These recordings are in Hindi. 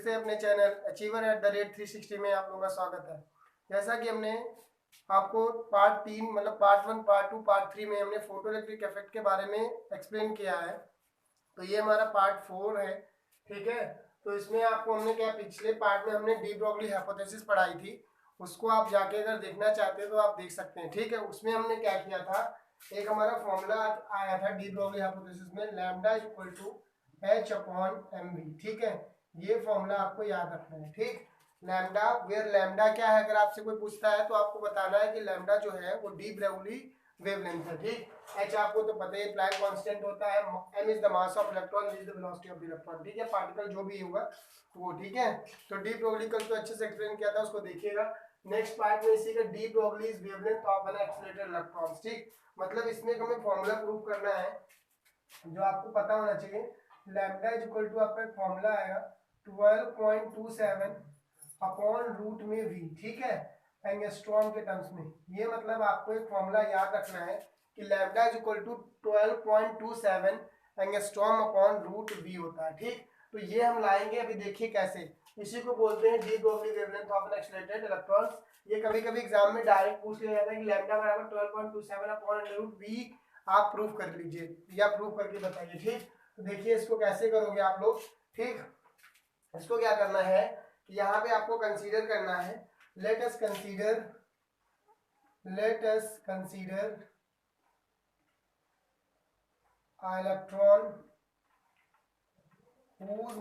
से अपने चैनल Achiever@360 में आप लोगों का स्वागत है। जैसा कि हमने आपको पार्ट 3 मतलब पार्ट 1, पार्ट 2, पार्ट 3 में हमने फोटो इलेक्ट्रिक इफेक्ट के बारे में एक्सप्लेन किया है, तो ये हमारा पार्ट 4 है। ठीक है, तो इसमें आपको हमने क्या, पिछले पार्ट में हमने डी ब्रोगली हाइपोथेसिस पढ़ाई थी, उसको आप जाके अगर देखना चाहते हैं तो आप देख सकते हैं। ठीक है, उसमें हमने क्या किया था, एक हमारा फॉर्मूला आया था डी ब्रोगली हाइपोथेसिस में, lambda is equal to h upon m v. ठीक है, ये फॉर्मूला आपको याद रखना है। ठीक, लैम्डा वेयर लैम्डा क्या है, अगर आपसे कोई पूछता है तो आपको बताना है कि लैम्डा जो है वो डी ब्रोगली वेवलेंथ है। ठीक, एच आपको तो पता ही प्लैंक कांस्टेंट होता है, m is the mass of electron, is the velocity of the electron. ठीक है, पार्टिकल जो भी होगा वो। ठीक है, तो डी ब्रोगली कल तो अच्छे से एक्सप्लेन किया था, उसको देखिएगा। नेक्स्ट पार्ट में इसी का de Broglie is wavelength of an accelerated electron. ठीक, मतलब इसमें हमें फॉर्मूला प्रूव करना है जो आपको पता होना चाहिए। लैम्डा इज इक्वल टू आपका फॉर्मूला आएगा 12.27 अपॉन रूट में वी। ठीक है, एंगस्ट्रॉम के टर्म्स में। ये मतलब आपको एक फॉर्मूला याद रखना है कि lambda is equal to 12.27 angstrom upon root v होता है। ठीक, तो ये हम लाएंगे, अभी देखिए कैसे। इसी को बोलते हैं de Broglie wavelength of an accelerated electrons. ये कभी कभी एग्जाम में डायरेक्ट पूछ लिया जाता है कि लैम्डा बराबर 12.27 अपॉन रूट वी, आप प्रूव कर लीजिए या प्रूव करके बताइए। ठीक, तो देखिए इसको कैसे करोगे आप लोग। ठीक, इसको क्या करना है कि यहाँ पे आपको कंसीडर करना है, let us consider electron whose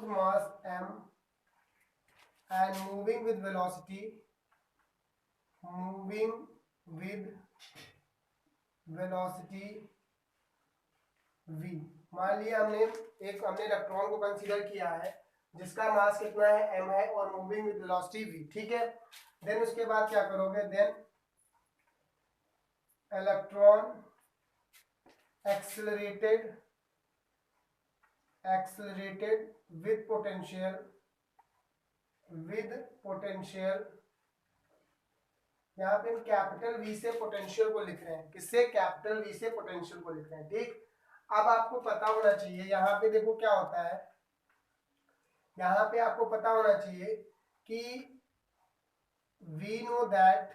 mass m and moving with velocity v। मान लिया हमने इलेक्ट्रॉन को कंसीडर किया है जिसका मास कितना है, m है, और मूविंग विद वेलोसिटी v। ठीक है, देन उसके बाद क्या करोगे, then electron accelerated with potential. यहाँ पे हम कैपिटल वी से पोटेंशियल को लिख रहे हैं, किससे, कैपिटल वी से पोटेंशियल को लिख रहे हैं। ठीक, अब आपको पता होना चाहिए, यहाँ पे देखो क्या होता है, यहाँ पे आपको पता होना चाहिए कि वी नो दैट,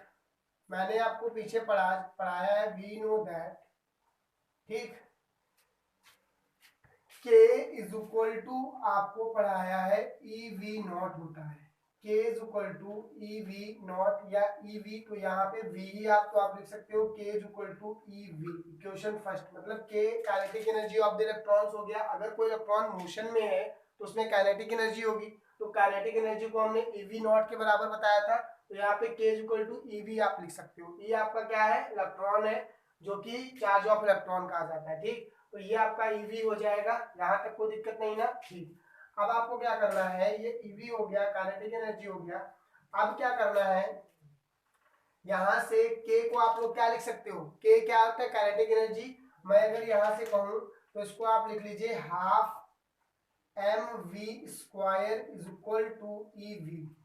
मैंने आपको पीछे पढ़ाया है, वी नो दैट। ठीक, K इज इक्वल टू आपको पढ़ाया है ई वी नॉट होता है, K is equal to e v nought या ई वी, तो यहाँ पे V ही आप लिख सकते हो, K is equal to e v. Equation first मतलब K kinetic energy of the electrons हो गया। अगर कोई इलेक्ट्रॉन मोशन में है तो उसमें काइनेटिक एनर्जी होगी, तो काइनेटिक एनर्जी को हमने ई वी नॉट के बराबर बताया था, तो यहाँ पे K is equal to e v आप लिख सकते हो। E आपका क्या है, इलेक्ट्रॉन है, जो कि चार्ज ऑफ इलेक्ट्रॉन कहा जाता है। ठीक, तो ये आपका ईवी हो जाएगा, यहाँ तक कोई दिक्कत नहीं ना। ठीक, अब आपको क्या करना है, ये ईवी हो गया, काइनेटिक एनर्जी हो गया। अब क्या करना है, यहाँ से के को आप लोग क्या लिख सकते हो, के क्या होता है, काइनेटिक एनर्जी। मैं अगर यहाँ से कहूँ तो इसको आप लिख लीजिए half m v square is equal to e v.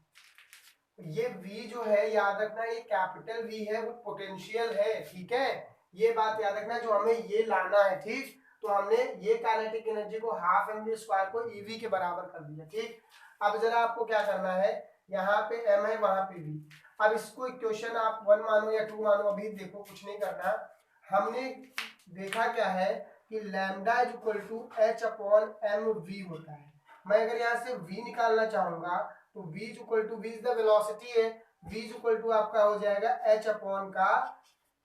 ये v जो है याद रखना, ये कैपिटल V है, वो पोटेंशियल है। ठीक है, ये बात याद रखना, जो हमें ये लाना है। ठीक, तो हमने ये काइनेटिक एनर्जी को हाफ एम वी स्क्वायर को ईवी के बराबर कर दिया। ठीक, अब जरा आपको क्या करना है, यहाँ पे m है, वहां पे v। अब इसको इक्वेशन आप 1 मानो या 2 मानो, अभी देखो कुछ नहीं करना। हमने देखा क्या है कि lambda is equal to h upon m v होता है। मैं अगर यहाँ से v निकालना चाहूंगा तो v is equal to, v is the velocity है, v इज इक्वल टू आपका हो जाएगा h अपॉन का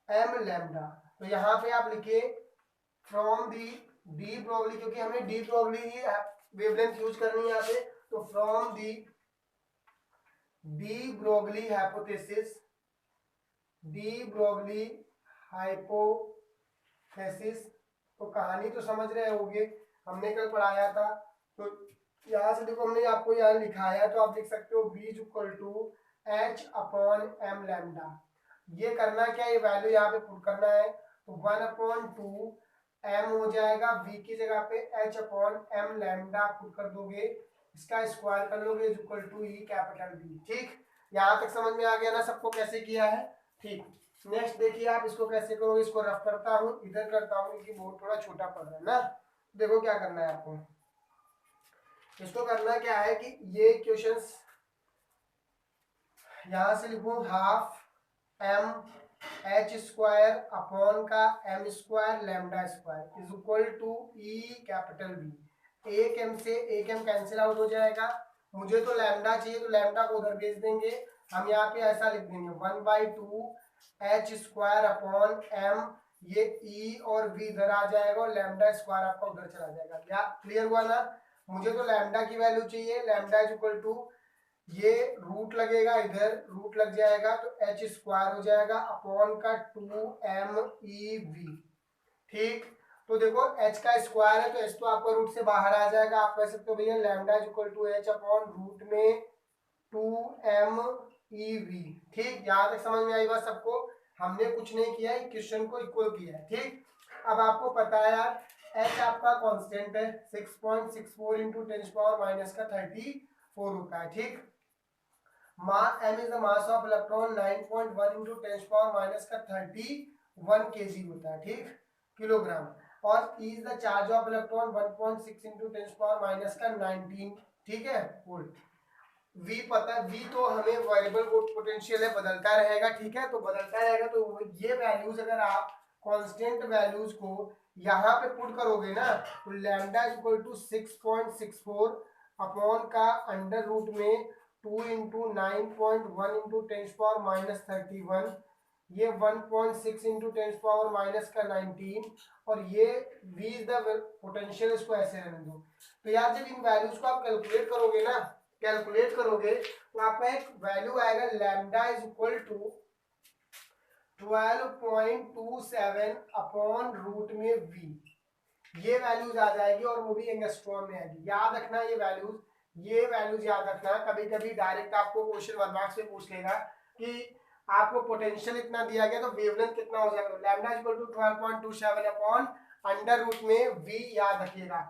m लैम्डा। तो यहाँ पे आप लिखिए फ्रॉम दी डी ब्रोगली, क्योंकि हमें डी ब्रोगली ही वेवलेंथ यूज करनी है यहाँ पे, तो from the D Broglie hypothesis. तो कहानी तो समझ रहे होंगे, हमने कल पढ़ाया था। तो यहाँ से देखो हमने आपको यहाँ लिखाया, तो आप लिख सकते हो v is equal to h upon m lambda. ये करना क्या, ये वैल्यू यहाँ पे पुट करना है, तो 1/2 m हो जाएगा, v की जगह पे h upon m lambda put कर दोगे, इसका स्क्वायर कर लोगे, is equal to e capital V। ठीक, यहाँ तक समझ में आ गया ना सबको कैसे किया है। ठीक, नेक्स्ट देखिए आप इसको कैसे करोगे, इसको रफ करता हूँ, इधर करता हूँ, क्योंकि बहुत थोड़ा छोटा पड़ रहा है ना। देखो क्या करना है आपको, इसको करना क्या है कि ये इक्वेशंस यहां से लिखूं, half m h square upon का m square lambda square is equal to e capital B. एक एम से एक एम कैंसिल आउट हो जाएगा, मुझे तो लैम्डा चाहिए तो लैम्डा को उधर भेज देंगे, हम यहाँ पे ऐसा लिख देंगे 1/2 एच स्क्वायर अपॉन एम, ये ई और वी इधर आ जाएगा और लैम्डा स्क्वायर आपका उधर चला जाएगा। क्या क्लियर हुआ ना? मुझे तो लैम्डा की वैल्यू चाहिए, लैम्डा इज इक्वल टू ये रूट लगेगा, इधर रूट लग जाएगा तो एच स्क्वायर हो जाएगा अपॉन का 2m/e/v। ठीक, तो देखो h का स्क्वायर है तो h तो आपका रूट से बाहर आ जाएगा, आप कह सकते हो भैया lambda is equal to h upon root में 2m/e/v। ठीक, यहां तक समझ में आई बात सबको? हमने कुछ नहीं किया है, क्वेश्चन को इक्वल किया है। ठीक, अब आपको पता है यार h आपका कांस्टेंट है 6.64 इंटू 10⁻³ होता है। ठीक, m is the mass of electron 9.1 into 10⁻³ kg होता है। ठीक, किलोग्राम। और E is the charge of electron 1.6 into 10⁻⁻19। ठीक है, वोल्ट। V पता है, V तो हमें वेरिएबल पोटेंशियल है, बदलता रहेगा। ठीक है, तो बदलता रहेगा तो ये वैल्यूज अगर आप कांस्टेंट वैल्यूज को यहाँ पे पुट करोगे ना तो lambda is equal to 6.64 upon का अंडर रूट में 2 इंटू 9.1 इंटू 10⁻31, ये 1.6 इंटू 10⁻⁻19 और ये v इज द पोटेंशियल, इसको ऐसे रहने दो। तो यार जब इन वैल्यूज को आप कैलकुलेट करोगे ना, कैलकुलेट करोगे तो आपका एक वैल्यू आएगा lambda is equal to 12.27 upon root में v। ये वैल्यूज आ जाएगी और वो भी एंगस्ट्रॉन में आएगी। याद रखना ये वैल्यूज, ये वैल्यूज याद रखना। कभी कभी डायरेक्ट आपको क्वेश्चन 1 मार्क्स में पूछ लेगा कि आपको पोटेंशियल इतना दिया गया तो वेवलेंथ कितना हो जाएगा, lambda equal to 12.27 upon under root में v। याद रखिएगा,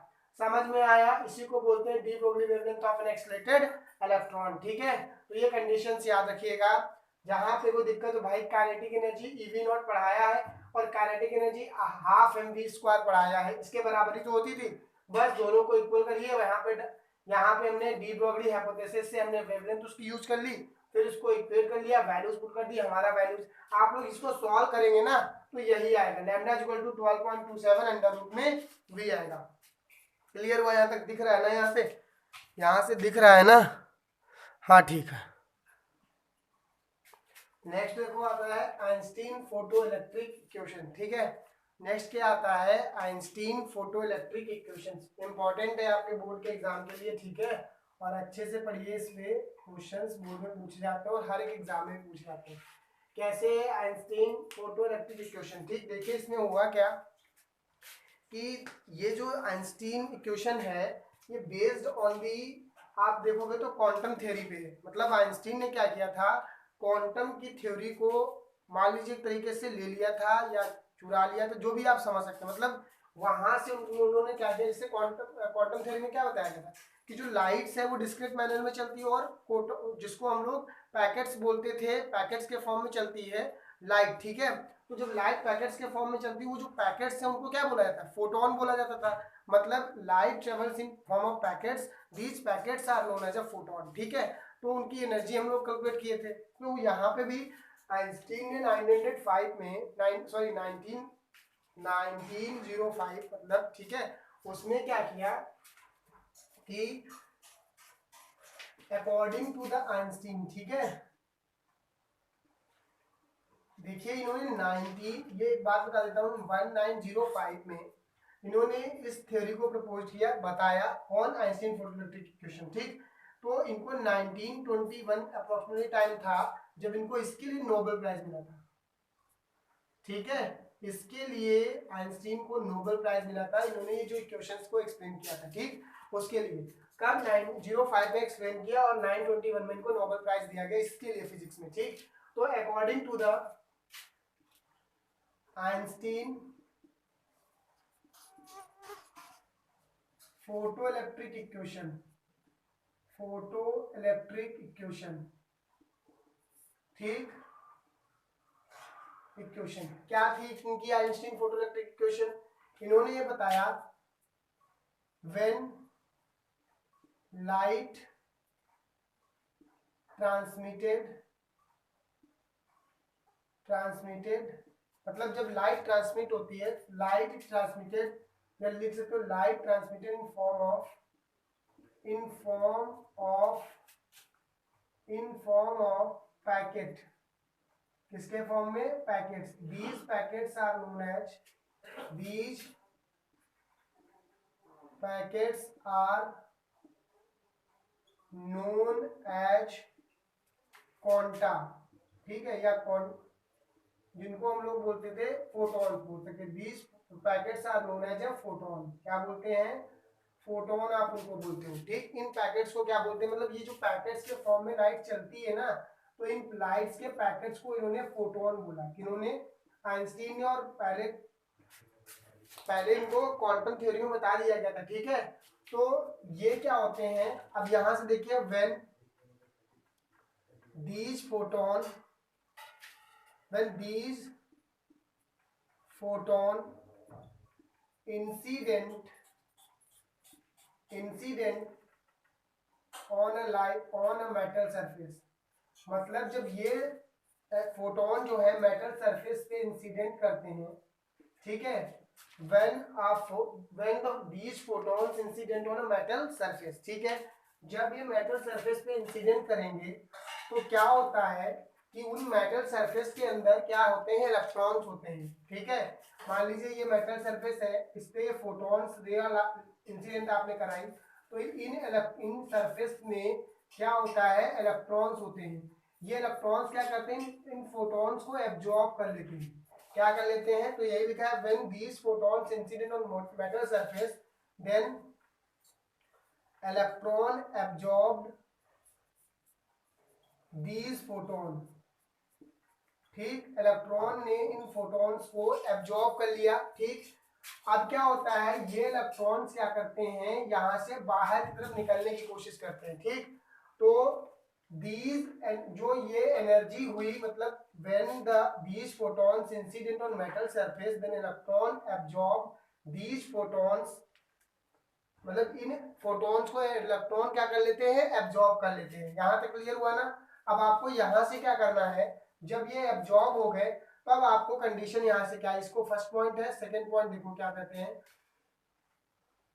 समझ में आया? इसी को बोलते हैं de Broglie wavelength of an accelerated electron. ठीक है, तो ये कंडीशंस याद रखिएगा। जहां पे कोई दिक्कत हो भाई, काइनेटिक एनर्जी ईवी नॉट पढ़ाया है और काइनेटिक एनर्जी हाफ mv² पढ़ाया है, इसके बराबरी तो होती थी, बस दोनों को इक्वल करिए। यहाँ पे हमने डी ब्रोगली हाइपोथेसिस से हमने वेवलेंथ उसकी यूज कर ली, फिर इसको इक्वेट कर लिया, वैल्यूज पुट कर दी, हमारा वैल्यूज। आप लोग इसको सॉल्व करेंगे ना तो यही आएगा, lambda equal to 12.27 under root में v आएगा। क्लियर हुआ? यहाँ तक दिख रहा है ना? यहाँ से दिख रहा है ना? हाँ ठीक है। नेक्स्ट देखो आता है आइंस्टीन फोटो इलेक्ट्रिक इक्वेशन। ठीक है, नेक्स्ट क्या आता है? Einstein photoelectric equation. Important है आपके बोर्ड के एग्जाम के लिए। ठीक है, और अच्छे से पढ़िए, इसमें क्वेश्चंस बोर्ड में पूछे जाते हैं और हर एक एग्जाम में पूछे जाते हैं। कैसे आइंस्टीन फोटो इलेक्ट्रिक इक्वेशन? ठीक, देखिए इसमें हुआ क्या कि ये जो आइंस्टीन इक्वेशन है ये बेस्ड ऑन दी, आप देखोगे तो क्वांटम थ्योरी पे है। मतलब आइंस्टीन ने क्या किया था, क्वांटम की थ्योरी को मान लीजिए एक तरीके से ले लिया था या चुरा लिया था, जो भी आप समझ सकते हैं। मतलब वहां से उन्होंने क्या किया, जैसे क्वांटम थ्योरी में क्या बताया गया था कि जो लाइट्स है वो डिस्क्रीट मैनर में चलती है और जिसको हम लोग पैकेट्स बोलते थे, पैकेट्स के फॉर्म में चलती है लाइट। ठीक है, तो जब लाइट पैकेट्स के फॉर्म में चलती है, वो जो पैकेट्स हैं उनको क्या बोला जाता है? फोटोन बोला जाता था। मतलब light travels in form of packets, these packets are known as a photon. ठीक है, तो उनकी एनर्जी हम लोग कैलकुलेट किए थे। तो यहाँ पे भी आइंस्टीन ने 1905 में 1905 मतलब, ठीक है, उसने क्या किया कि अकॉर्डिंग टू द आइंस्टीन, ठीक है, देखिए इन्होंने 90, ये एक बात बता देता हूँ, 1905 में इन्होंने इस थ्योरी को प्रपोज किया, बताया on Einstein photoelectric equation. ठीक, तो इनको 1921 अप्रोक्सीमेटली टाइम था जब इनको इसके लिए नोबेल प्राइज मिला था। ठीक है, इसके लिए आइंस्टीन को नोबेल प्राइज मिला था, इन्होंने ये जो इक्वेशंस को एक्सप्लेन किया था। ठीक, उसके लिए कब 905 में एक्सप्लेन किया और 921 में इनको नोबेल प्राइज दिया गया इसके लिए फिजिक्स में। ठीक, तो according to the Einstein photoelectric equation, photoelectric equation, ठीक, इक्वेशन क्या थी इनकी आइंस्टीन फोटो इलेक्ट्रिक इक्वेशन? इन्होंने ये बताया व्हेन लाइट ट्रांसमिटेड मतलब जब लाइट ट्रांसमिट होती है, लाइट ट्रांसमिटेड, या लिख सकते हो light transmitted in form of packet. किसके फॉर्म में? Packets. These packets are known as these packets are known as quanta, ठीक है, या जिनको हम लोग बोलते थे फोटॉन बोलते थे। These packets are known as a photon. क्या बोलते हैं? फोटोन आप उनको बोलते हो, ठीक। इन पैकेट्स को क्या बोलते हैं? मतलब ये जो पैकेट्स के फॉर्म में लाइट चलती है ना, तो इन लाइट्स के पैकेट्स को इन्होंने फोटोन बोला। किन्होंने? आइंस्टीन ने। और पहले इनको क्वांटम थ्योरी में बता दिया गया था, ठीक है। तो ये क्या होते हैं? अब यहां से देखिए, when these photon incident on a metal surface, मतलब जब ये फोटोन जो है मेटल सरफेस पे इंसिडेंट करते हैं, ठीक है, these photons incident on a metal surface, ठीक है, जब ये मेटल सरफेस पे इंसिडेंट करेंगे तो क्या होता है कि उन मेटल सरफेस के अंदर क्या होते हैं? इलेक्ट्रॉन्स होते हैं, ठीक है। मान लीजिए ये मेटल सरफेस है, इस पे फोटॉन्स इंसिडेंट आपने कराई, तो इन सरफेस में क्या होता है? इलेक्ट्रॉन्स होते हैं। ये इलेक्ट्रॉन्स क्या करते हैं? इन फोटॉन्स को एब्जॉर्ब कर लेते हैं। क्या कर लेते हैं? तो यही लिखा है, when these photons incident on metal surface then electron absorbed these photon, ठीक, इलेक्ट्रॉन ने इन फोटॉन्स को एब्जॉर्ब कर लिया, ठीक। अब क्या होता है? ये इलेक्ट्रॉन्स क्या करते हैं? यहां से बाहर की तरफ निकलने की कोशिश करते हैं, ठीक। तो दीज जो ये एनर्जी हुई, मतलब when these photons incident on metal surface then electron absorb these photons, मतलब इन फोटॉन्स को इलेक्ट्रॉन क्या कर लेते हैं? एब्जॉर्ब कर लेते हैं। यहां तक क्लियर हुआ ना? अब आपको यहां से क्या करना है? जब ये एब्जॉर्ब हो गए तो अब आपको कंडीशन यहां से क्या है? इसको फर्स्ट पॉइंट है, सेकंड पॉइंट देखो क्या कहते हैं।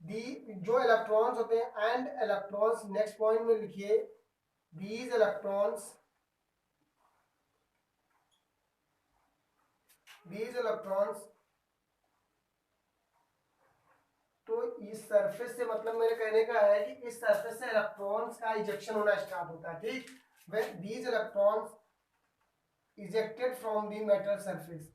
दी जो इलेक्ट्रॉन्स होते हैं एंड इलेक्ट्रॉन्स, नेक्स्ट पॉइंट में लिखिए दीज इलेक्ट्रॉन्स तो इस सरफेस से, मतलब मेरे कहने का है कि इस सरफेस से इलेक्ट्रॉन्स का इजेक्शन होना स्टार्ट होता है, ठीक। when these electrons ejected from the metal surface,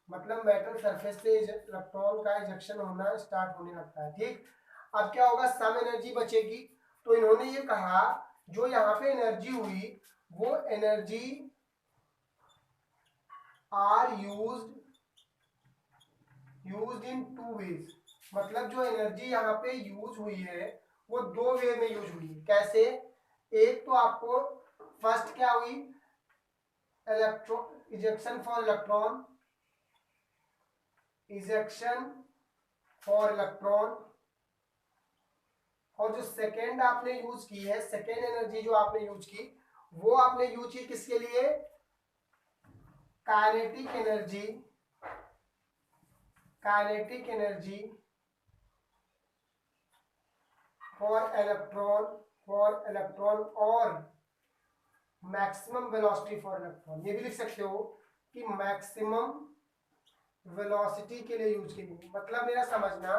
मतलब मेटल सरफेस से इलेक्ट्रॉन का इजेक्शन होना स्टार्ट होने लगता है, ठीक। अब क्या होगा? सम एनर्जी बचेगी। तो इन्होंने ये कहा जो यहाँ पे एनर्जी हुई वो energy are used in two ways, मतलब जो एनर्जी यहाँ पे यूज हुई है वो दो वे में यूज हुई है। कैसे? एक तो आपको फर्स्ट क्या हुई? इजेक्शन फॉर इलेक्ट्रॉन, और जो सेकेंड आपने यूज की है, सेकेंड एनर्जी जो आपने यूज की, वो आपने यूज की किसके लिए? काइनेटिक एनर्जी फॉर इलेक्ट्रॉन और मैक्सिमम वेलोसिटी फॉर इलेक्ट्रॉन। ये भी लिख सकते हो कि मैक्सिमम वेलोसिटी के लिए यूज की। मतलब मेरा समझना,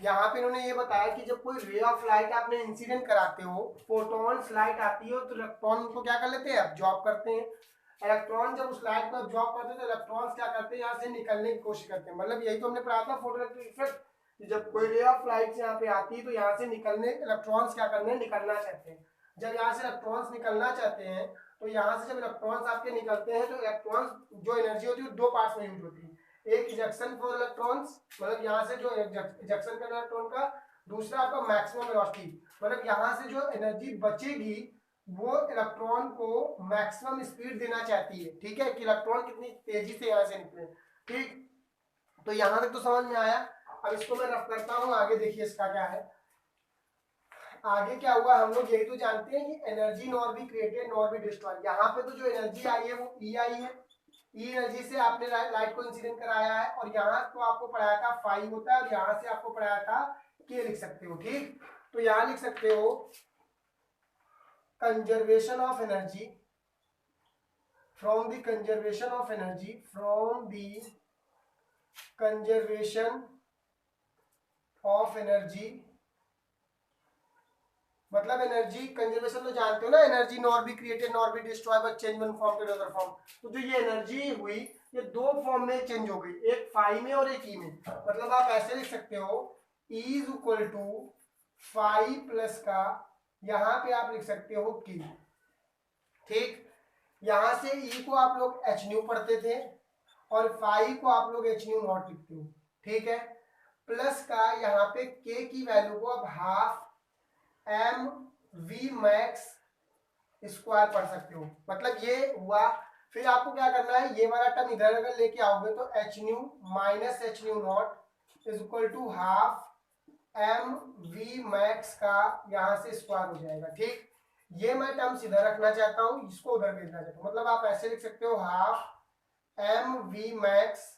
यहाँ पे इन्होंने ये बताया कि जब कोई रे ऑफ लाइट आपने इंसिडेंट कराते हो, फोटॉन्स लाइट आती हो, तो इलेक्ट्रॉन को क्या कर लेते हैं? एब्जॉर्ब करते हैं। इलेक्ट्रॉन जब उस लाइट को एब्जॉर्ब करते हैं तो इलेक्ट्रॉन्स क्या करते हैं? यहाँ से निकलने की कोशिश करते हैं। मतलब यही तो हमने पढ़ा था फोटोइलेक्ट्रिक इफेक्ट, जब कोई रे ऑफ लाइट यहाँ पे आती है तो यहाँ से निकलने, इलेक्ट्रॉन्स क्या करने? निकलना चाहते हैं। जब यहाँ से इलेक्ट्रॉन्स निकलना चाहते हैं तो यहाँ से जब इलेक्ट्रॉन्स आपके निकलते हैं तो इलेक्ट्रॉन्स जो एनर्जी होती है वो दो पार्ट्स में यूज होती है। एक इजेक्शन फॉर इलेक्ट्रॉन्स, मतलब यहाँ से जो इजेक्शन करना इलेक्ट्रॉन का, दूसरा आपका मैक्सिमम वेलोसिटी, मतलब यहाँ से जो एनर्जी बचेगी वो इलेक्ट्रॉन को मैक्सिमम स्पीड देना चाहती है, ठीक है, कि इलेक्ट्रॉन कितनी तेजी से यहाँ से निकले, ठीक। तो यहाँ तक तो समझ में आया। अब इसको मैं रफ करता हूँ, आगे देखिए इसका क्या है। आगे क्या हुआ, हम लोग यही तो जानते हैं कि energy nor be created nor be destroyed. यहाँ पे तो जो एनर्जी आई है वो ई आई है, ई एनर्जी से आपने लाइट को इंसिडेंट कराया है, और यहाँ तो आपको पढ़ाया था फाई होता है, और यहाँ से आपको पढ़ाया था के लिख सकते हो। ठीक, तो यहाँ लिख सकते हो conservation of energy, from the conservation of energy, from the conservation of energy, मतलब एनर्जी कंजर्वेशन तो जानते हो ना, energy nor be created nor be destroy but change one form to another form. तो जो ये एनर्जी हुई ये दो फॉर्म में चेंज हो गई, एक फाई में और एक ई में। मतलब आप ऐसे लिख सकते हो E is equal to phi plus का, यहां पे आप लिख सकते हो की। ठीक, यहां से E को आप लोग एच न्यू पढ़ते थे और फाई को आप लोग एच न्यू नॉट लिखते हो। ठीक है, प्लस का यहाँ पे के की वैल्यू को अब half m v max square पढ़ सकते हो। मतलब ये हुआ, फिर आपको क्या करना है, ये वाला टर्म इधर अगर लेके आओगे तो h nu minus h nu not is equal to half m v max का यहां से स्क्वायर हो जाएगा। ठीक, ये मैं टर्म्स इधर रखना चाहता हूं, इसको उधर भेजना चाहता हूं। मतलब आप ऐसे लिख सकते हो half m v max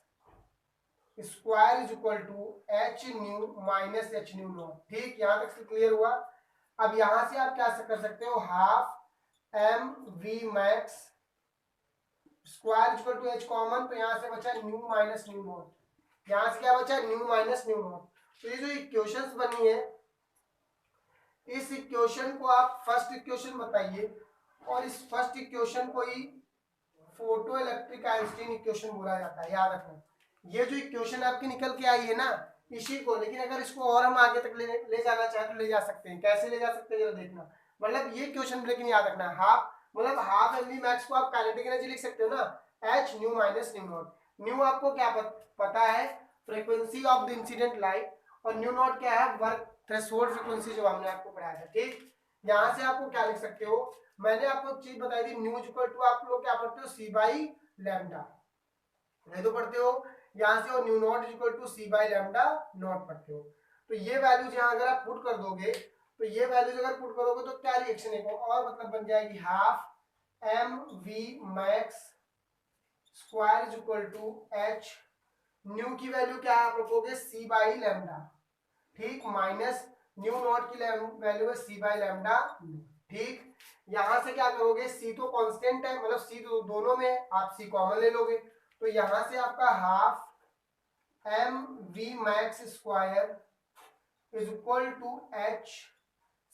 square is equal to h nu minus h nu not. ठीक, यहां तक क्लियर हुआ। अब यहां से आप क्या कर सकते हो, half m v max square equal to h common, तो यहां से बचा न्यू माइनस न्यू नॉट, यहां से क्या बचा न्यू माइनस न्यू नॉट। तो ये जो इक्वेशंस बनी है, इस इक्वेशन को आप फर्स्ट इक्वेशन बताइए, और इस फर्स्ट इक्वेशन को ही फोटो इलेक्ट्रिक आइंस्टीन इक्वेशन बोला जाता है, याद रखना। ये जो इक्वेशन आपकी निकल के आई है ना, इसी को, लेकिन अगर इसको और हम आगे तक ले जाना चाहें तो ले जा सकते हैं। कैसे ले जा सकते हैं जरा देखना। मतलब ये क्वेश्चन लेकिन याद रखना, हाफ मतलब हाफ एम वी मैक्स को आप काइनेटिक एनर्जी लिख सकते हो ना, H nu minus nu not. New आपको क्या पता है, frequency of the incident light, और न्यू नॉट क्या है, वर्क थ्रेशोल्ड फ्रीक्वेंसी जो हमने आपको पढ़ाया था। ठीक, यहां से आपको क्या लिख सकते हो, मैंने आपको एक चीज बताई थी, न्यू इक्वल टू आप लोग क्या पढ़ते हो, सी बाई लैम्डा, नहीं तो पढ़ते हो यहां से, और nu not equal to c by lambda not पढ़ते हो। तो ये वैल्यूज यहां अगर आप पुट कर दोगे, तो ये वैल्यूज अगर पुट करोगे तो क्या रिएक्शन है, और मतलब बन जाएगी half m v max square is equal to h, nu की वैल्यू क्या आप रखोगे, सी बाई लैम्डा। ठीक, माइनस न्यू नॉट की वैल्यू है सी बाई लैम्डा। ठीक, यहां से क्या करोगे, सी तो कांस्टेंट है, मतलब सी तो दोनों में है, आप सी कॉमन ले लोगे, तो यहां से आपका half m v max square is equal to h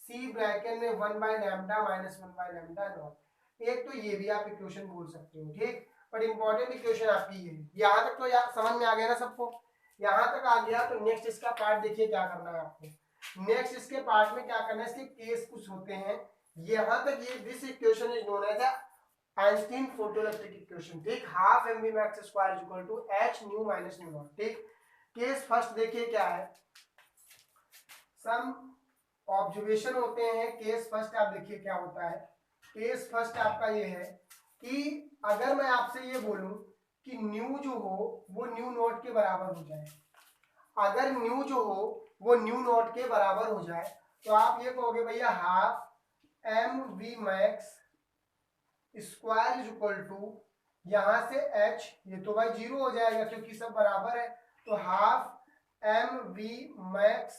c bracket में 1 by lambda minus 1 by lambda not. एक तो ये भी आप इक्वेशन बोल सकते हो। ठीक, बट इंपॉर्टेंट इक्वेशन आपकी ये, यहां तक तो समझ में आ गया ना सबको, यहां तक आ गया। तो नेक्स्ट इसका पार्ट देखिए क्या करना है आपको। नेक्स्ट इसके पार्ट में क्या करना है, इसके केस कुछ होते हैं, यहां तक ये this equation is known as Einstein photoelectric equation. ठीक, half m v max square is equal to h nu minus nu not. ठीक, केस फर्स्ट देखिए क्या है, सम ऑब्जर्वेशन होते हैं। केस फर्स्ट आप देखिए क्या होता है। केस फर्स्ट आपका ये है कि अगर मैं आपसे ये बोलूं कि न्यू जो हो वो न्यू नॉट के बराबर हो जाए, अगर न्यू जो हो वो न्यू नॉट के बराबर हो जाए, तो आप ये कहोगे भैया half m v max square is equal to, यहां से h, ये तो भाई जीरो हो जाएगा क्योंकि सब बराबर है, तो half m v max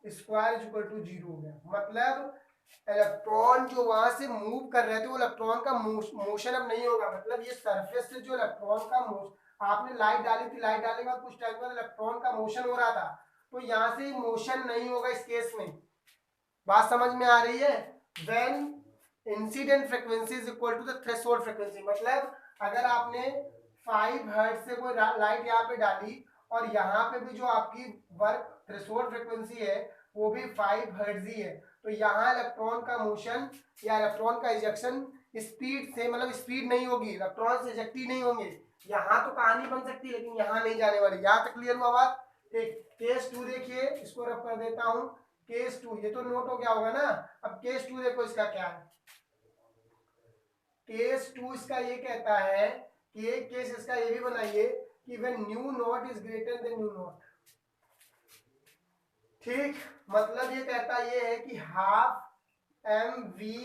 square is equal to zero हो गया। मतलब इलेक्ट्रॉन जो वहां से मूव कर रहे थे वो इलेक्ट्रॉन का मोशन अब नहीं होगा। मतलब ये सरफेस से जो इलेक्ट्रॉन का मोशन, आपने लाइट डाली थी, लाइट डालने के बाद कुछ टाइम बाद इलेक्ट्रॉन का मोशन हो रहा था, तो यहाँ से मोशन नहीं होगा इस केस में। बात समझ में आ रही है, when incident frequency is equal to the threshold frequency. मतलब अगर आपने 5 हर्ट्ज से कोई लाइट यहाँ पे डाली, और यहाँ पे भी जो आपकी वर्क थ्रेशोल्ड फ्रीक्वेंसी है वो भी 5 हर्ट्ज ही है, तो यहाँ इलेक्ट्रॉन का मोशन या इलेक्ट्रॉन का इजेक्शन स्पीड से, मतलब स्पीड नहीं होगी, इलेक्ट्रॉन इजेक्ट ही नहीं होंगे। यहाँ तो कहानी बन सकती है लेकिन यहाँ नहीं जाने वाली। यहाँ तक क्लियर हुआ बात। ठीक, केस 2 देखिए, इसको रफ कर देता हूँ। केस 2 ये तो नोट हो गया होगा ना। अब केस 2 देखो इसका क्या है। केस 2 इसका ये कहता है कि एक केस इसका ये भी बनाइए कि when nu not is greater than nu not, ठीक, मतलब ये कहता ये है कि half m v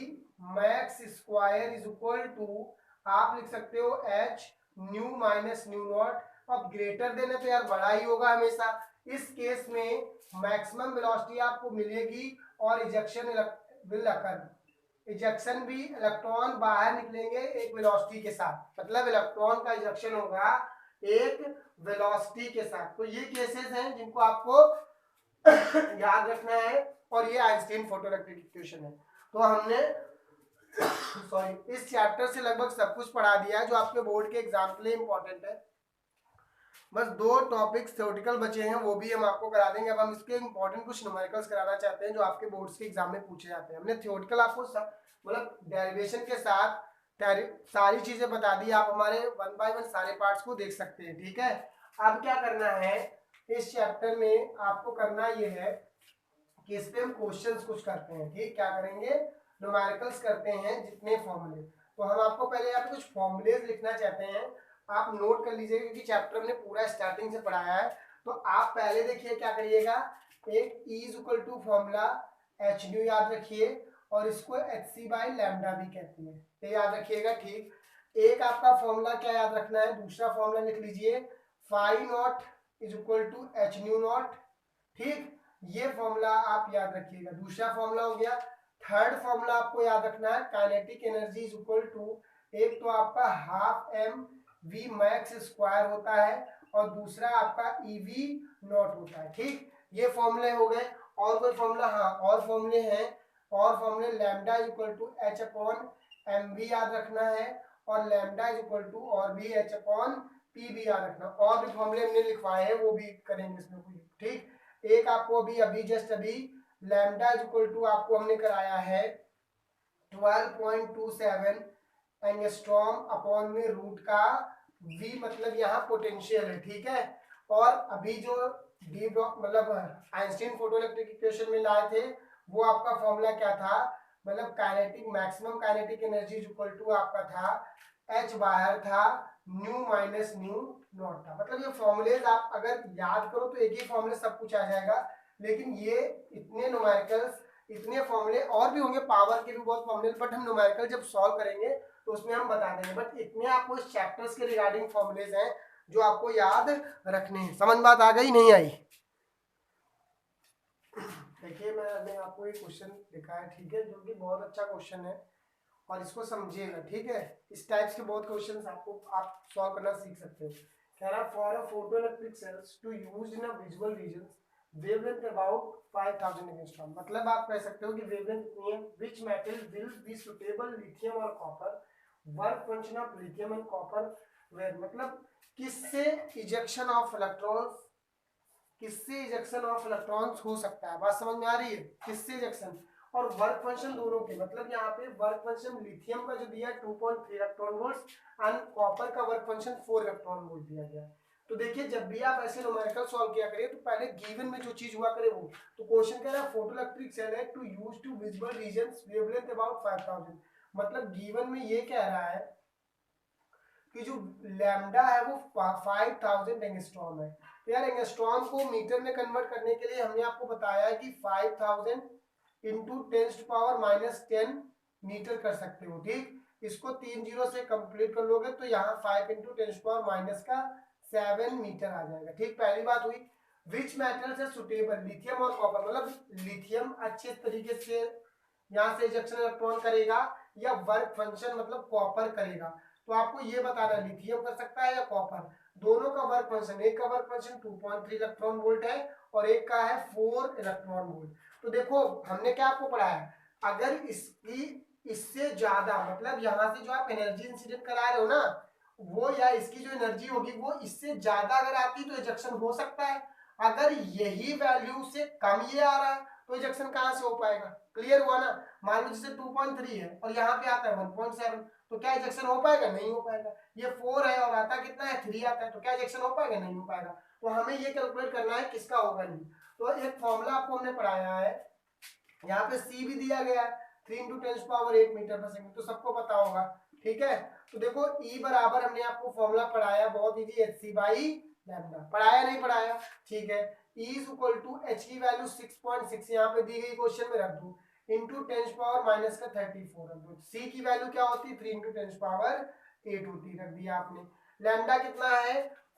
max square is equal to, आप लिख सकते हो h nu minus nu not. अब ग्रेटर देन है तो यार बड़ा ही होगा हमेशा। इस केस में मैक्सिमम वेलोसिटी आपको मिलेगी और इजेक्शन विल अकर, इजेक्शन भी इलेक्ट्रॉन बाहर निकलेंगे एक वेलोसिटी के साथ, मतलब इलेक्ट्रॉन का इजेक्शन होगा एक वेलोसिटी के साथ। तो ये केसेस हैं जिनको आपको याद रखना है, और ये आइंस्टीन फोटोइलेक्ट्रिक इक्वेशन है। तो हमने सॉरी इस चैप्टर से लगभग सब कुछ पढ़ा दिया है जो आपके बोर्ड के एग्जाम के लिए इंपॉर्टेंट है। बस 2 टॉपिक्स थ्योरेटिकल बचे हैं, वो भी हम आपको करा देंगे। अब हम इसके इंपॉर्टेंट कुछ न्यूमेरिकल्स कराना चाहते हैं जो आपके बोर्ड्स के एग्जाम में पूछे जाते हैं। हमने थ्योरेटिकल आपको मतलब डेरिवेशन के साथ सारी चीजें बता दी, आप हमारे 1 बाय 1 सारे पार्ट्स को देख सकते हैं। ठीक है, अब क्या करना है इस चैप्टर में, आपको करना ये है कि इस पे हम क्वेश्चंस कुछ करते हैं। ठीक, क्या करेंगे, न्यूमेरिकल्स करते हैं जितने फॉर्मूले। तो हम आपको पहले यहाँ पे कुछ फॉर्मूलेज लिखना चाहते हैं, आप नोट कर लीजिएगा क्योंकि चैप्टर हमने पूरा स्टार्टिंग से पढ़ाया है। तो आप पहले देखिए क्या करिएगा, एक E is equal to formula h nu याद रखिए, और इसको एच सी बाई लैम्डा भी कहते हैं, ये याद रखिएगा। ठीक, एक आपका फॉर्मूला क्या याद रखना है, दूसरा फॉर्मूला लिख लीजिए phi not is equal to h nu not. ठीक, ये फॉर्मूला आप याद रखिएगा, दूसरा फॉर्मूला हो गया। थर्ड फॉर्मूला आपको याद रखना है kinetic energy is equal to, एक तो आपका half m v max square होता है और दूसरा आपका ई वी नॉट होता है। ठीक, ये फॉर्मूले हो गए। और कोई फॉर्मूला, हाँ और फॉर्मूले हैं, और फॉर्मूले lambda is equal to h upon m v याद रखना है, और लैम्डा इज इक्वल टू और भी एच अपॉन पी भी याद रखना। और भी फॉर्मूले हमने लिखवाए हैं वो भी करेंगे इसमें कोई। ठीक, एक आपको अभी जस्ट अभी लैम्डा इज इक्वल टू आपको हमने कराया है 12.27 एंगस्ट्रॉम अपॉन में रूट का v, मतलब यहाँ पोटेंशियल है। ठीक है, और अभी जो डी मतलब आइंस्टीन फोटोइलेक्ट्रिक इक्वेशन में लाए थे वो आपका फॉर्मूला क्या था, मतलब kinetic maximum kinetic energy equal to आपका था h बाहर था न्यू माइनस न्यू नॉट था। मतलब ये फॉर्मूलेज आप अगर याद करो तो एक ही फॉर्मूले सब कुछ आ जाएगा, लेकिन ये इतने न्यूमेरिकल्स इतने फॉर्मूले और भी होंगे, पावर के भी बहुत फॉर्मूले, बट हम न्यूमेरिकल जब सॉल्व करेंगे तो उसमें हम बता देंगे। बट इतने आपको इस चैप्टर्स के रिगार्डिंग फॉर्मूलेज हैं जो आपको याद रखने हैं। समझ बात आ गई नहीं आई? देखिए मैंने आपको एक क्वेश्चन लिखा है, ठीक है, जो कि बहुत अच्छा क्वेश्चन है और इसको समझिएगा। ठीक है, इस टाइप्स के बहुत क्वेश्चंस आपको आप सॉल्व करना सीख सकते हो। कह रहा for a photoelectric cells to use in a visual region wavelength about 5000 angstrom, मतलब आप कह सकते हो कि वेवलेंथ इतनी है। Which metal will be suitable, lithium और copper. Work function of lithium and copper were, मतलब किससे इजेक्शन ऑफ इलेक्ट्रॉन्स, किससे इजेक्शन ऑफ इलेक्ट्रॉन्स हो सकता है, बात समझ में आ रही है, किससे इजेक्शन और वर्क फंक्शन दोनों के। मतलब यहाँ पे वर्क फंक्शन लिथियम का जो दिया 2.3 इलेक्ट्रॉन वोल्ट एंड कॉपर का वर्क फंक्शन 4 इलेक्ट्रॉन वोल्ट दिया गया। तो देखिए जब भी आप ऐसे न्यूमेरिकल सॉल्व किया करिए तो पहले गिवन में जो चीज हुआ करे वो। तो क्वेश्चन कह रहा है फोटोइलेक्ट्रिक सेल है to use to visible regions wavelength about 5000, मतलब गिवन में ये कह रहा है कि जो लैम्डा है वो 5000 एंगस्ट्रॉम है। तो यार एंगस्ट्रॉम को मीटर में कन्वर्ट करने के लिए हमने आपको बताया है कि 5000 इंटू 10⁻⁻10 मीटर कर सकते हो। ठीक, इसको 3 जीरो से कंप्लीट कर लोगे तो यहाँ 5 इंटू 10⁻⁻7 मीटर आ जाएगा। ठीक, पहली बात हुई। विच मेटल्स है सुटेबल, लिथियम और कॉपर, मतलब लिथियम अच्छे तरीके से यहाँ से इजेक्शन इलेक्ट्रॉन करेगा या वर्क फंक्शन मतलब कॉपर करेगा। तो आपको ये बताना है लिथियम कर सकता है या कॉपर, दोनों का वर्क फंक्शन, एक का वर्क फंक्शन 2.3 इलेक्ट्रॉन वोल्ट है और एक का है 4 इलेक्ट्रॉन वोल्ट। तो देखो हमने क्या आपको पढ़ाया, अगर इसकी इससे ज्यादा, मतलब यहाँ से जो आप एनर्जी इंसिडेंट करा रहे हो ना वो, या इसकी जो एनर्जी होगी वो इससे ज्यादा अगर आती तो इजेक्शन हो सकता है। अगर यही वैल्यू से कम ये आ रहा है तो इजेक्शन कहाँ से हो पाएगा? क्लियर हुआ ना? मान लो जैसे 2.3 है और यहाँ पे आता है 1.7, तो क्या इजेक्शन हो पाएगा? नहीं हो पाएगा। ये 4 है और आता कितना है? 3 आता है, तो क्या इजेक्शन हो पाएगा? नहीं हो पाएगा। तो हमें ये कैलकुलेट करना है किसका होगा नहीं। तो एक फॉर्मूला आपको हमने पढ़ाया है, यहाँ पे सी भी दिया गया है 3 इंटू 10⁸ मीटर पर सेकंड, तो सबको पता होगा। ठीक है, तो देखो ई बराबर हमने आपको फॉर्मूला पढ़ाया बहुत easy, h c by lambda. पढ़ाया नहीं पढ़ाया, ठीक है। E is equal to h की वैल्यू 6.6 यहाँ पे दी गई क्वेश्चन में रख दू, इंटू 10 पावर माइनस का 34 रख दो। C की वैल्यू क्या होती है 3 इंटू 10 पावर 8 होती, रख दिया आपने। लैम्डा कितना है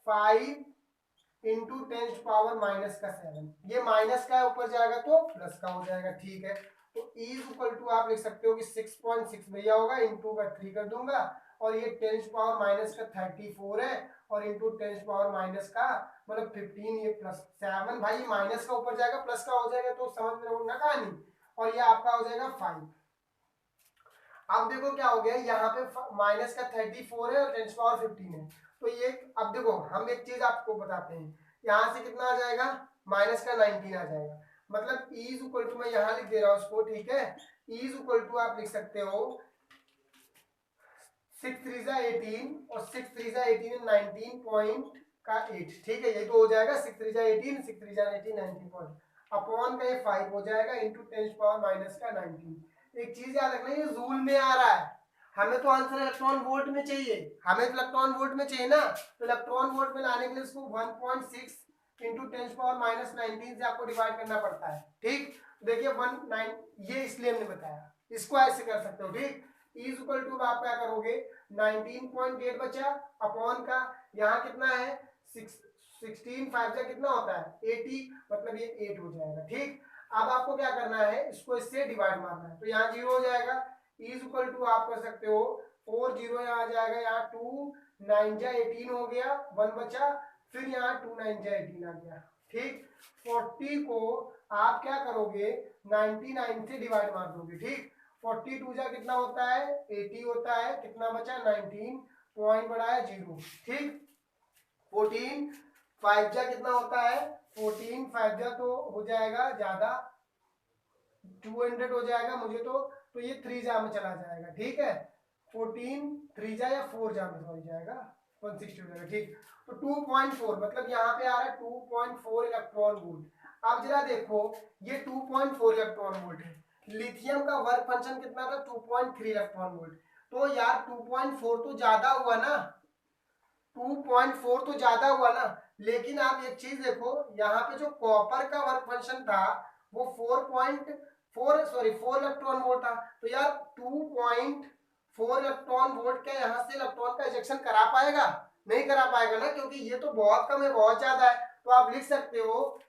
5 इंटू 10 पावर माइनस का 7, ये माइनस का ऊपर जाएगा तो प्लस का हो जाएगा, ठीक है। तो E इज इक्वल टू आप लिख सकते हो कि 6.6 भैया होगा, इंटू का 3 कर दूंगा, और ये 10 पावर माइनस का 34 है, और इंटू 10 पावर माइनस का मतलब 15, ये प्लस 7 भाई माइनस का ऊपर जाएगा प्लस का हो जाएगा, तो समझ में होगा कहानी। और ये आपका हो जाएगा 5। अब देखो क्या हो गया, यहाँ पे माइनस का 34 है और 10 पावर 15 है, तो ये अब देखो हम एक चीज आपको बताते हैं, यहाँ से कितना आ जाएगा माइनस का 19 आ जाएगा, मतलब E इज इक्वल टू, मैं यहाँ लिख दे रहा हूँ उसको, ठीक है। E इज इक्वल टू आप लिख सकते हो 6 3 18 और 6 3 18 19.8, ठीक है। ये तो हो जाएगा 6 3 18 6 3 18 19 अपॉन का ये 5 हो जाएगा इंटू 10 पावर माइनस का 19। एक चीज याद रखना, ये जूल में आ रहा है, हमें तो आंसर इलेक्ट्रॉन वोल्ट में चाहिए, हमें तो इलेक्ट्रॉन वोल्ट में चाहिए ना, तो इलेक्ट्रॉन वोल्ट में लाने के लिए इसको 1.6 इंटू 10 पावर माइनस 19 से आपको डिवाइड करना पड़ता है, ठीक। देखिए 19, ये इसलिए हमने बताया, इसको ऐसे कर सकते हो, ठीक। E इज इक्वल टू आप क्या करोगे 19.8 बचा अपॉन का यहाँ कितना है 16 5 जा कितना होता है 80, मतलब ये 8 हो जाएगा, ठीक। अब आपको क्या करना है, इसको इससे डिवाइड मारना है, तो यहाँ 0 हो जाएगा। E इज इक्वल टू आप कर सकते हो 4 0 यहाँ आ जाएगा, यहाँ 2 9 जा 18 हो गया, 1 बचा, फिर यहाँ 2 9 जा 18 आ गया, ठीक। 40 को आप क्या करोगे 99 से डिवाइड मार दोगे, ठीक। 42 जा कितना होता है 80 होता है, कितना बचा 19, पॉइंट बढ़ा है 0, ठीक। 14 5 जा कितना होता है 14 5 जा तो हो जाएगा ज्यादा 200 हो जाएगा मुझे तो ये 3 जा में चला जाएगा, ठीक है। 14 3 जा या 4 जा में सॉरी जाएगा 160 हो जाएगा, ठीक। तो 2.4 मतलब यहाँ पे आ रहा है 2.4 इलेक्ट्रॉन वोल्ट। अब जरा देखो ये 2.4 इलेक्ट्रॉन वोल्ट है, लिथियम का वर्क फंक्शन कितना था 2.3 इलेक्ट्रॉन वोल्ट, तो यार 2.4 तो ज्यादा हुआ ना, 2.4 तो ज्यादा हुआ ना। लेकिन आप एक चीज देखो, यहाँ पे जो कॉपर का वर्क फंक्शन था वो 4 इलेक्ट्रॉन वोल्ट था, तो यार 2.4 इलेक्ट्रॉन वोल्ट क्या यहाँ से इलेक्ट्रॉन का इजेक्शन करा पाएगा, नहीं करा पाएगा ना, क्योंकि ये तो बहुत कम है बहुत ज्यादा है। तो आप लिख सकते हो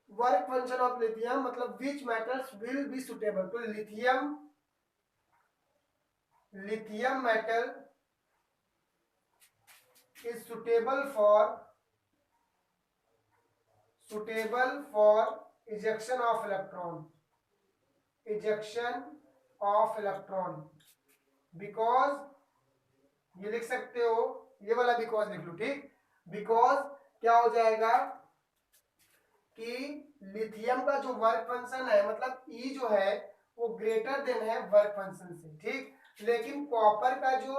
वर्क फंक्शन ऑफ लिथियम मतलब विच मेटल्स विल बी सुटेबल, तो lithium metal is suitable for ejection of electron because, ये लिख सकते हो ये वाला बिकॉज लिख लो, ठीक। बिकॉज क्या हो जाएगा कि लिथियम का जो वर्क फंक्शन है मतलब ई जो है वो ग्रेटर देन है वर्क फंक्शन से, ठीक। लेकिन कॉपर का जो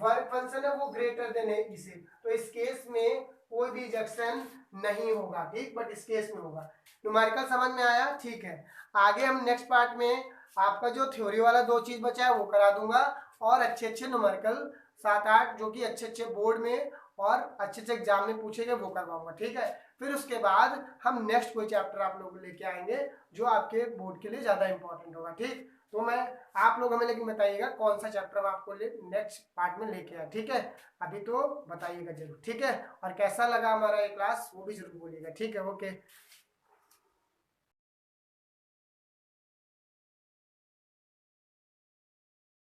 वर्क फंक्शन है वो ग्रेटर देन है इसे, तो इस केस में कोई भी इजेक्शन नहीं होगा, ठीक। बट इस केस में होगा। न्यूमेरिकल समझ में आया, ठीक है। आगे हम नेक्स्ट पार्ट में आपका जो थ्योरी वाला 2 चीज बचा है वो करा दूंगा, और अच्छे अच्छे न्यूमेरिकल 7-8 जो कि अच्छे अच्छे बोर्ड में और अच्छे अच्छे एग्जाम में पूछेंगे वो करवाऊंगा, ठीक है। फिर उसके बाद हम नेक्स्ट कोई चैप्टर आप लोग लेके आएंगे जो आपके बोर्ड के लिए ज्यादा इंपॉर्टेंट होगा, ठीक। तो मैं आप लोग हमें लेकिन बताइएगा कौन सा चैप्टर हम आपको नेक्स्ट पार्ट में लेके आए, ठीक है। अभी तो बताइएगा जरूर, ठीक है। और कैसा लगा हमारा ये क्लास वो भी जरूर बोलिएगा, ठीक है। ओके।